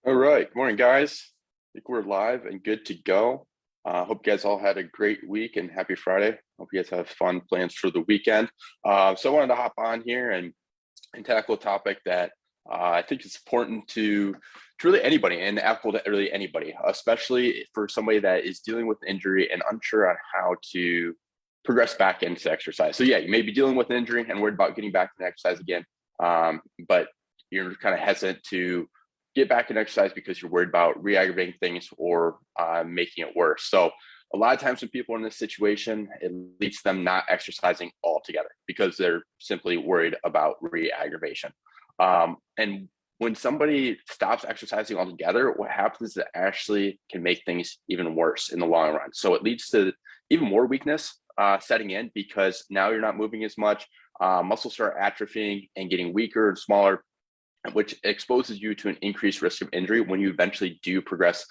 All right. Good morning, guys. I think we're live and good to go. Hope you guys all had a great week and happy Friday. Hope you guys have fun plans for the weekend. So I wanted to hop on here and tackle a topic that I think is important to really anybody and applicable to really anybody, especially for somebody that is dealing with injury and unsure on how to progress back into exercise. So yeah, you may be dealing with an injury and worried about getting back to exercise again, but you're kind of hesitant to get back in exercise because you're worried about re-aggravating things or making it worse. So a lot of times when people are in this situation, it leads to them not exercising altogether because they're simply worried about re-aggravation. And when somebody stops exercising altogether, what happens is it actually can make things even worse in the long run. So it leads to even more weakness setting in because now you're not moving as much. Muscles start atrophying and getting weaker and smaller, which exposes you to an increased risk of injury when you eventually do progress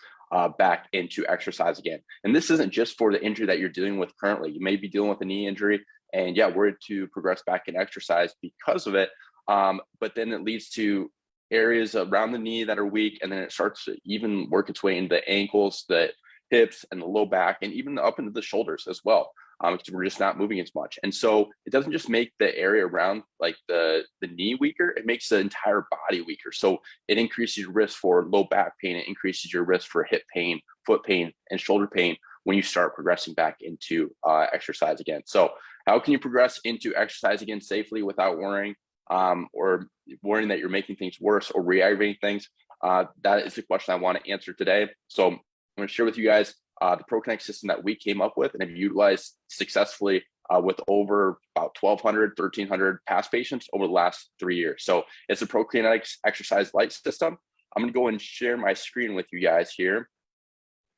back into exercise again. And this isn't just for the injury that you're dealing with currently. You may be dealing with a knee injury and yeah, worried to progress back in exercise because of it. But then it leads to areas around the knee that are weak, and then it starts to even work its way into the ankles, the hips, and the low back, and even up into the shoulders as well. Because we're just not moving as much. And so it doesn't just make the area around like the knee weaker, it makes the entire body weaker. So it increases your risk for low back pain, it increases your risk for hip pain, foot pain, and shoulder pain when you start progressing back into exercise again. So how can you progress into exercise again safely without worrying or worrying that you're making things worse or re-aggravating things? That is the question I want to answer today. So I'm going to share with you guys the Pro+Kinetix system that we came up with and have utilized successfully with over about 1,200, 1,300 past patients over the last 3 years. So it's a Pro+Kinetix exercise light system. I'm going to go and share my screen with you guys here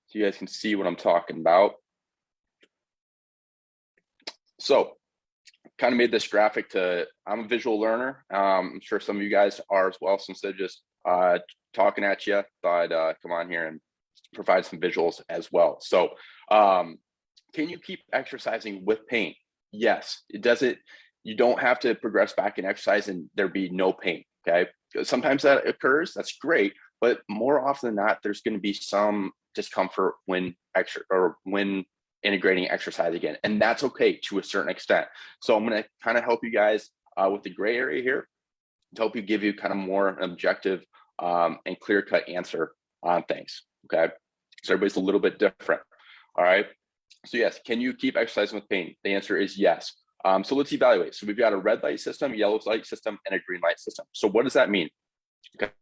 so you guys can see what I'm talking about. So kind of made this graphic I'm a visual learner. I'm sure some of you guys are as well. So instead of just talking at you, thought I'd come on here and provide some visuals as well. So can you keep exercising with pain? Yes. It doesn't, you don't have to progress back in exercise and there be no pain. Okay. Sometimes that occurs, that's great, but more often than not, there's going to be some discomfort when integrating exercise again. And that's okay to a certain extent. So I'm going to kind of help you guys with the gray area here to help you give you kind of more objective and clear-cut answer on things. Okay, so everybody's a little bit different. All right, so yes, can you keep exercising with pain? The answer is yes. So let's evaluate. So we've got a red light system, yellow light system, and a green light system. So what does that mean?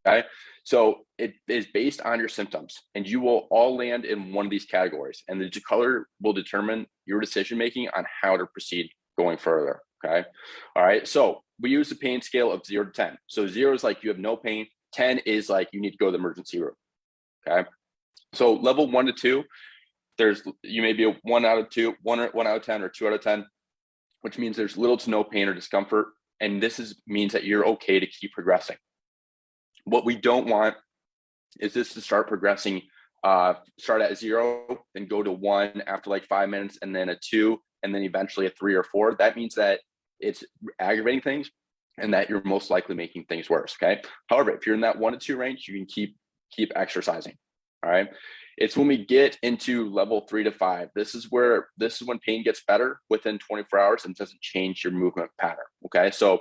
Okay, so it is based on your symptoms, and you will all land in one of these categories, and the color will determine your decision making on how to proceed going further. Okay, all right, so we use the pain scale of 0 to 10. So 0 is like you have no pain, 10 is like you need to go to the emergency room. Okay, so level 1 to 2, you may be a 1 out of 2, 1 out of 10, or 2 out of 10, which means there's little to no pain or discomfort, and this means that you're okay to keep progressing. What we don't want is this to start progressing, start at 0, then go to 1 after like 5 minutes, and then a 2, and then eventually a 3 or 4. That means that it's aggravating things and that you're most likely making things worse. Okay. However, if you're in that 1 to 2 range, you can keep exercising. All right. It's when we get into level 3 to 5. This is when pain gets better within 24 hours and doesn't change your movement pattern. Okay. So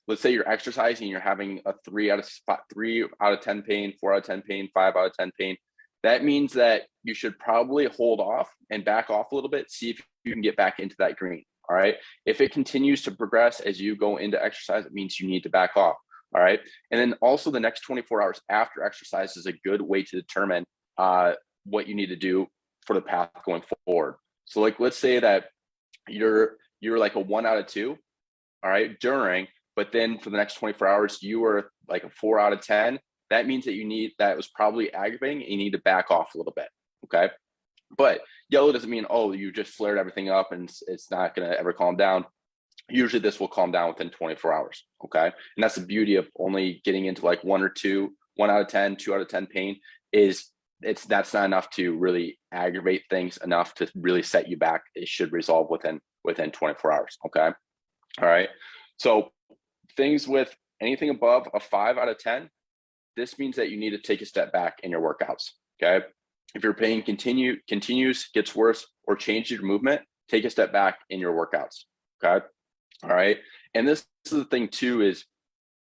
let's say you're exercising, you're having a 3 out of 10 pain, 4 out of 10 pain, 5 out of 10 pain. That means that you should probably hold off and back off a little bit, see if you can get back into that green. All right. If it continues to progress as you go into exercise, it means you need to back off. All right. And then also the next 24 hours after exercise is a good way to determine what you need to do for the path going forward. So like, let's say that you're like a 1 out of 2, all right, but then for the next 24 hours, you were like a 4 out of 10. That means that that was probably aggravating and you need to back off a little bit. Okay. But yellow doesn't mean, oh, you just flared everything up and it's not going to ever calm down. Usually this will calm down within 24 hours. Okay. And that's the beauty of only getting into like 1 or 2, 1 out of 10, 2 out of 10 pain is that's not enough to really aggravate things enough to really set you back. It should resolve within 24 hours. Okay. All right. So things with anything above a 5 out of 10, this means that you need to take a step back in your workouts, okay? If your pain continues, gets worse, or changes your movement, take a step back in your workouts, okay? All right, and this is the thing too, is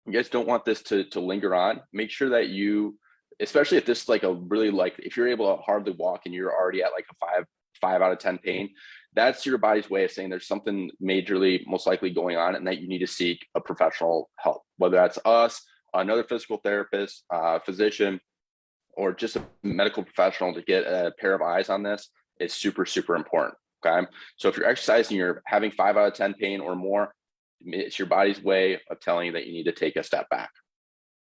you guys don't want this to linger on. Make sure that you, especially if this is like a really, like if you're able to hardly walk and you're already at like a 5 out of 10 pain, that's your body's way of saying there's something majorly most likely going on and that you need to seek a professional help, whether that's us, another physical therapist, physician, or just a medical professional to get a pair of eyes on this. Is super, super important, okay? So if you're exercising, you're having 5 out of 10 pain or more, it's your body's way of telling you that you need to take a step back.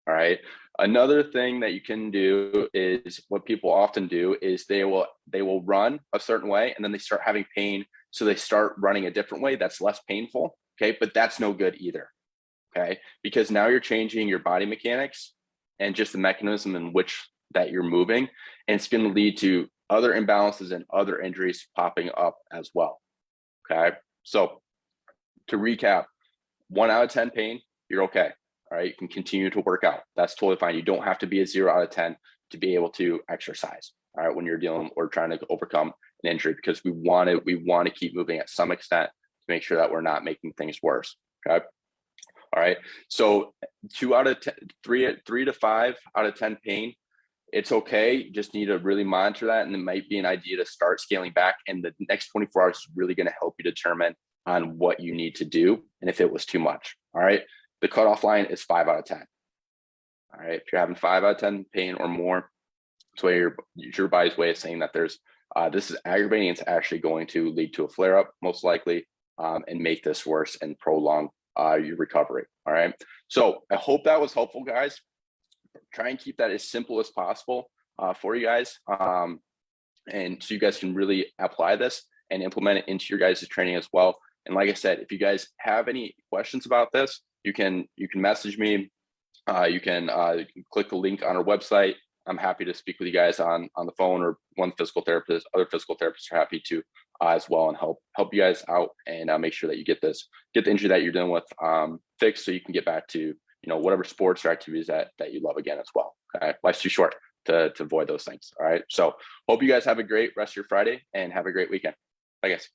All right. Another thing that you can do is what people often do is they will run a certain way and then they start having pain. So they start running a different way that's less painful. Okay. But that's no good either. Okay. Because now you're changing your body mechanics and just the mechanism in which that you're moving. And it's going to lead to other imbalances and other injuries popping up as well. Okay. So to recap, 1 out of 10 pain, you're okay. All right, you can continue to work out. That's totally fine. You don't have to be a 0 out of 10 to be able to exercise. All right, when you're dealing or trying to overcome an injury, because we want to keep moving at some extent to make sure that we're not making things worse. Okay. All right. So 2 out of 10, 3 to 5 out of 10 pain, it's okay. You just need to really monitor that, and it might be an idea to start scaling back. And the next 24 hours is really going to help you determine on what you need to do and if it was too much. All right. The cutoff line is 5 out of 10. All right. If you're having 5 out of 10 pain or more, it's your body's way of saying that there's this is aggravating. It's actually going to lead to a flare up, most likely, and make this worse and prolong your recovery. All right. So I hope that was helpful, guys. Try and keep that as simple as possible for you guys, and so you guys can really apply this and implement it into your guys' training as well. And like I said, if you guys have any questions about this, you can message me. You can click the link on our website. I'm happy to speak with you guys on the phone, or one physical therapist. Other physical therapists are happy to as well, and help you guys out and make sure that you get the injury that you're dealing with fixed, so you can get back to whatever sports or activities that you love again as well. Okay, life's too short to avoid those things. All right. So hope you guys have a great rest of your Friday and have a great weekend. Bye, guys.